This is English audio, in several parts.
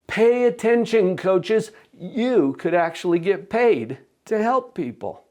Pay attention, coaches. You could actually get paid to help people.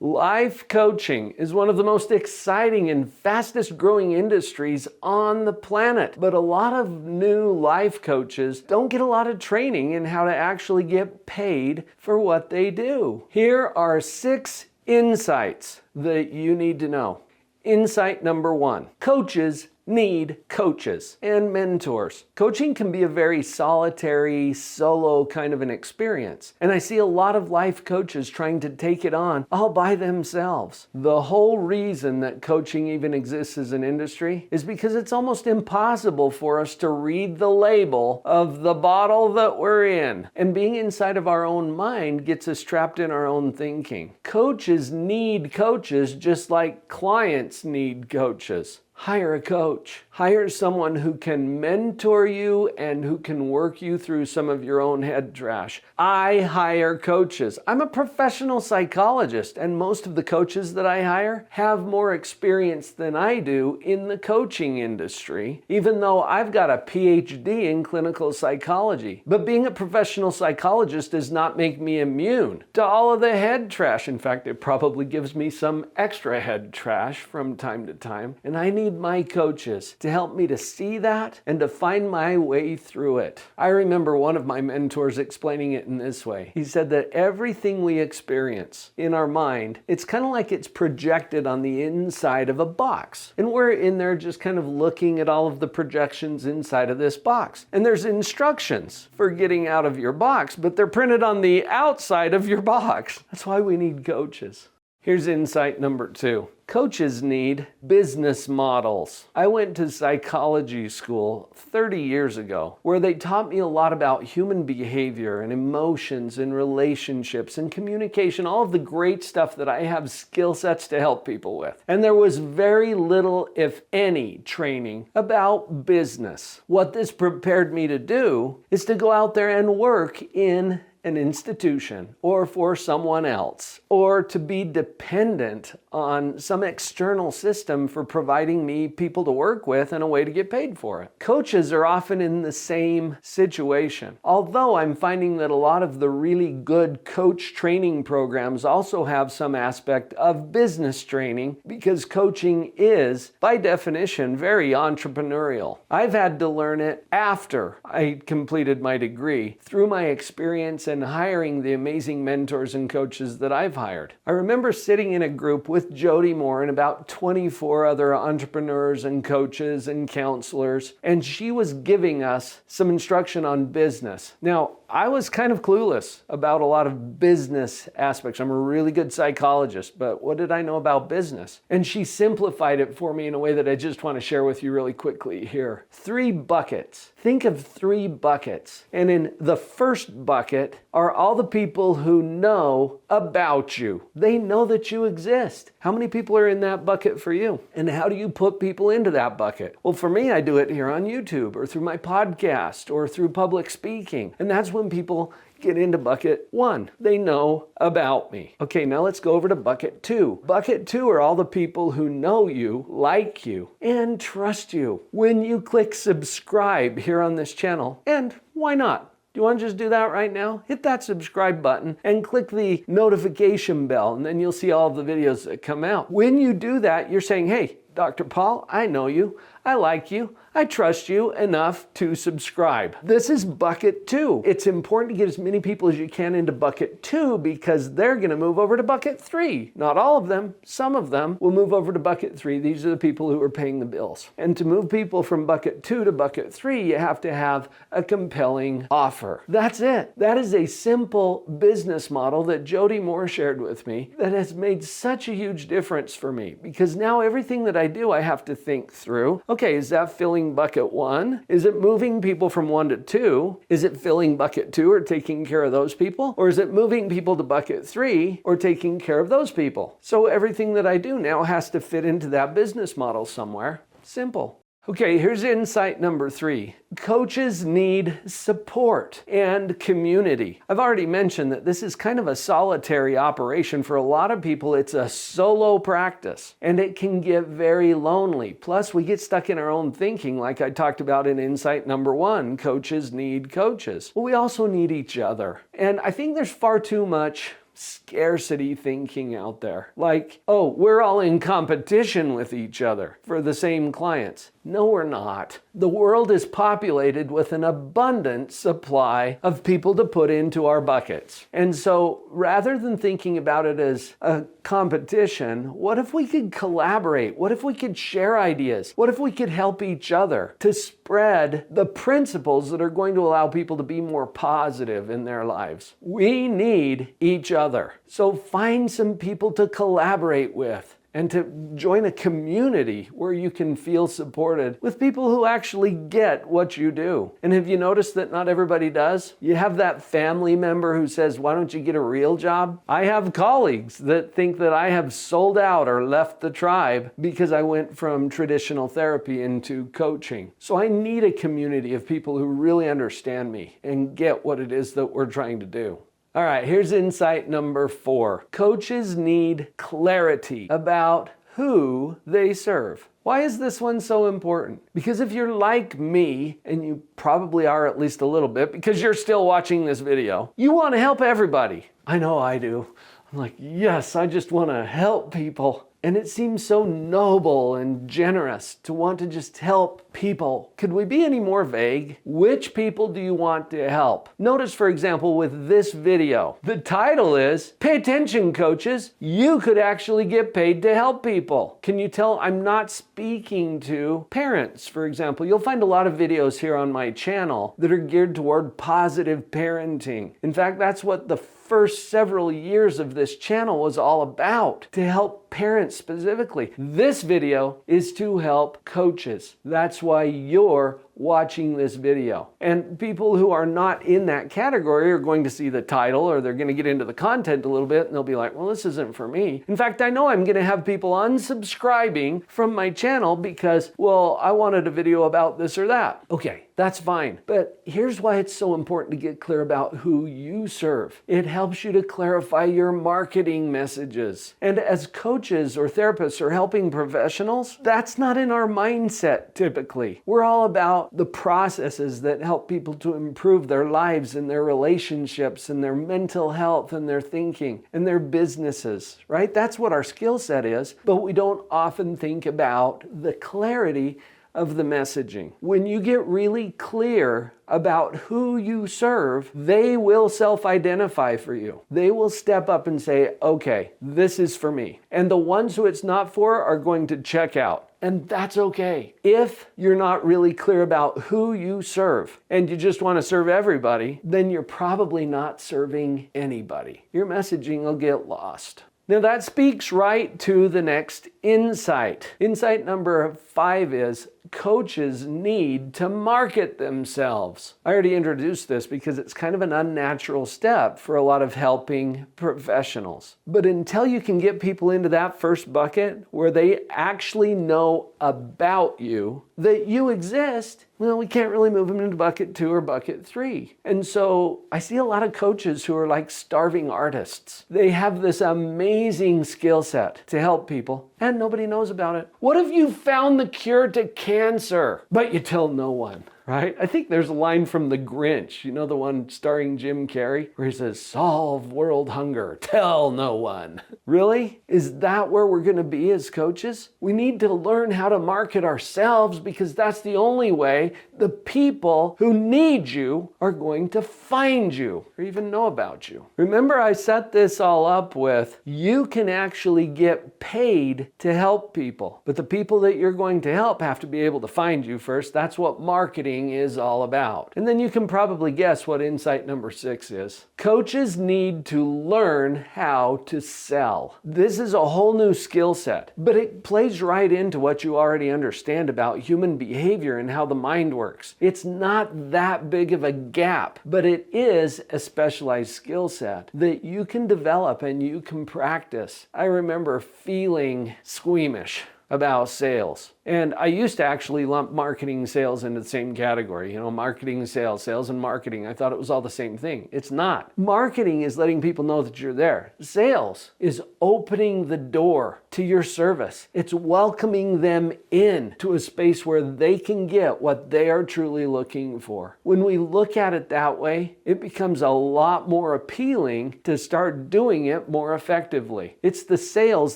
Life coaching is one of the most exciting and fastest growing industries on the planet. But a lot of new life coaches don't get a lot of training in how to actually get paid for what they do. Here are 6 insights that you need to know. Insight number 1, coaches need coaches and mentors. Coaching can be a very solitary, solo kind of an experience. And I see a lot of life coaches trying to take it on all by themselves. The whole reason that coaching even exists as an industry is because it's almost impossible for us to read the label of the bottle that we're in. And being inside of our own mind gets us trapped in our own thinking. Coaches need coaches just like clients need coaches. Hire a coach. Hire someone who can mentor you and who can work you through some of your own head trash. I hire coaches. I'm a professional psychologist, and most of the coaches that I hire have more experience than I do in the coaching industry, even though I've got a PhD in clinical psychology. But being a professional psychologist does not make me immune to all of the head trash. In fact, it probably gives me some extra head trash from time to time, and I need my coaches to help me to see that and to find my way through it. I remember one of my mentors explaining it in this way. He said that everything we experience in our mind, it's kind of like it's projected on the inside of a box. And we're in there just kind of looking at all of the projections inside of this box. And there's instructions for getting out of your box, but they're printed on the outside of your box. That's why we need coaches. Here's insight number 2. Coaches need business models. I went to psychology school 30 years ago where they taught me a lot about human behavior and emotions and relationships and communication, all of the great stuff that I have skill sets to help people with. And there was very little, if any, training about business. What this prepared me to do is to go out there and work in an institution or for someone else, or to be dependent on some external system for providing me people to work with and a way to get paid for it. Coaches are often in the same situation. Although I'm finding that a lot of the really good coach training programs also have some aspect of business training, because coaching is, by definition, very entrepreneurial. I've had to learn it after I completed my degree through my experience and hiring the amazing mentors and coaches that I've hired. I remember sitting in a group with Jody Moore and about 24 other entrepreneurs and coaches and counselors, and she was giving us some instruction on business. Now, I was kind of clueless about a lot of business aspects. I'm a really good psychologist, but what did I know about business? And she simplified it for me in a way that I just want to share with you really quickly here. 3 buckets. Think of 3 buckets. And in the first bucket are all the people who know about you. They know that you exist. How many people are in that bucket for you? And how do you put people into that bucket? Well, for me, I do it here on YouTube or through my podcast or through public speaking. And that's when people get into bucket 1. They know about me. Okay, now let's go over to bucket 2. Bucket 2 are all the people who know you, like you, and trust you. When you click subscribe here on this channel, and why not? Do you want to just do that right now? Hit that subscribe button and click the notification bell, and then you'll see all of the videos that come out. When you do that, you're saying, hey, Dr. Paul, I know you, I like you, I trust you enough to subscribe. This is bucket 2. It's important to get as many people as you can into bucket 2 because they're going to move over to bucket 3. Not all of them, some of them will move over to bucket 3. These are the people who are paying the bills. And to move people from bucket 2 to bucket 3, you have to have a compelling offer. That's it. That is a simple business model that Jody Moore shared with me that has made such a huge difference for me, because now everything that I do, I have to think through, okay, is that filling bucket 1? Is it moving people from 1 to 2? Is it filling bucket 2 or taking care of those people? Or is it moving people to bucket 3 or taking care of those people? So everything that I do now has to fit into that business model somewhere. Simple. Okay, here's insight number 3. Coaches need support and community. I've already mentioned that this is kind of a solitary operation. For a lot of people, it's a solo practice, and it can get very lonely. Plus, we get stuck in our own thinking, like I talked about in insight number 1. Coaches need coaches. Well, we also need each other. And I think there's far too much scarcity thinking out there. Like, oh, we're all in competition with each other for the same clients. No, we're not. The world is populated with an abundant supply of people to put into our buckets. And so rather than thinking about it as a competition, what if we could collaborate? What if we could share ideas? What if we could help each other to spread the principles that are going to allow people to be more positive in their lives? We need each other. So find some people to collaborate with, and to join a community where you can feel supported with people who actually get what you do. And have you noticed that not everybody does? You have that family member who says, why don't you get a real job? I have colleagues that think that I have sold out or left the tribe because I went from traditional therapy into coaching. So I need a community of people who really understand me and get what it is that we're trying to do. All right, here's insight number 4. Coaches need clarity about who they serve. Why is this one so important? Because if you're like me, and you probably are at least a little bit because you're still watching this video, you want to help everybody. I know I do. I'm like, yes, I just want to help people. And it seems so noble and generous to want to just help people. Could we be any more vague? Which people do you want to help? Notice, for example, with this video, the title is, Pay Attention, Coaches. You could actually get paid to help people. Can you tell I'm not speaking to parents, for example? You'll find a lot of videos here on my channel that are geared toward positive parenting. In fact, that's what the first several years of this channel was all about, to help parents specifically. This video is to help coaches. That's why you're watching this video. And people who are not in that category are going to see the title, or they're going to get into the content a little bit, and they'll be like, well, this isn't for me. In fact, I know I'm going to have people unsubscribing from my channel because, well, I wanted a video about this or that. Okay, that's fine. But here's why it's so important to get clear about who you serve. It helps you to clarify your marketing messages. And as coaches or therapists or helping professionals, that's not in our mindset typically. We're all about the processes that help people to improve their lives and their relationships and their mental health and their thinking and their businesses, right? That's what our skill set is, but we don't often think about the clarity of the messaging. When you get really clear about who you serve, they will self-identify for you. They will step up and say, okay, this is for me. And the ones who it's not for are going to check out. And that's okay. If you're not really clear about who you serve and you just want to serve everybody, then you're probably not serving anybody. Your messaging will get lost. Now that speaks right to the next insight. Insight number 5 is coaches need to market themselves. I already introduced this because it's kind of an unnatural step for a lot of helping professionals. But until you can get people into that first bucket where they actually know about you, that you exist, well, we can't really move them into bucket 2 or bucket 3. And so I see a lot of coaches who are like starving artists. They have this amazing skill set to help people and nobody knows about it. What if you found the cure to cancer, but you tell no one? Right? I think there's a line from The Grinch, you know, the one starring Jim Carrey, where he says, solve world hunger, tell no one. Really? Is that where we're going to be as coaches? We need to learn how to market ourselves because that's the only way the people who need you are going to find you or even know about you. Remember, I set this all up with, you can actually get paid to help people, but the people that you're going to help have to be able to find you first. That's what marketing is all about. And then you can probably guess what insight number 6 is. Coaches need to learn how to sell. This is a whole new skill set, but it plays right into what you already understand about human behavior and how the mind works. It's not that big of a gap, but it is a specialized skill set that you can develop and you can practice. I remember feeling squeamish about sales. And I used to actually lump marketing and sales into the same category. Marketing and sales, sales and marketing. I thought it was all the same thing. It's not. Marketing is letting people know that you're there. Sales is opening the door to your service. It's welcoming them in to a space where they can get what they are truly looking for. When we look at it that way, it becomes a lot more appealing to start doing it more effectively. It's the sales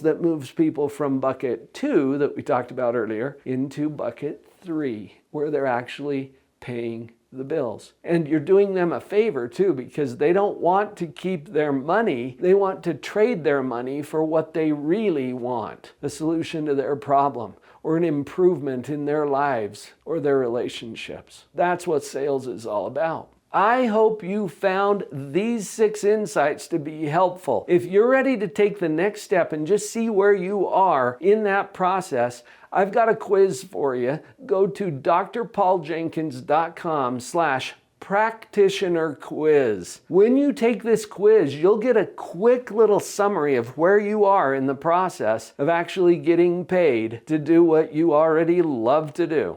that moves people from bucket 2 that we talked about earlier into bucket 3, where they're actually paying the bills. And you're doing them a favor too, because they don't want to keep their money. They want to trade their money for what they really want, a solution to their problem or an improvement in their lives or their relationships. That's what sales is all about. I hope you found these 6 insights to be helpful. If you're ready to take the next step and just see where you are in that process, I've got a quiz for you. Go to drpauljenkins.com/practitioner quiz. When you take this quiz, you'll get a quick little summary of where you are in the process of actually getting paid to do what you already love to do.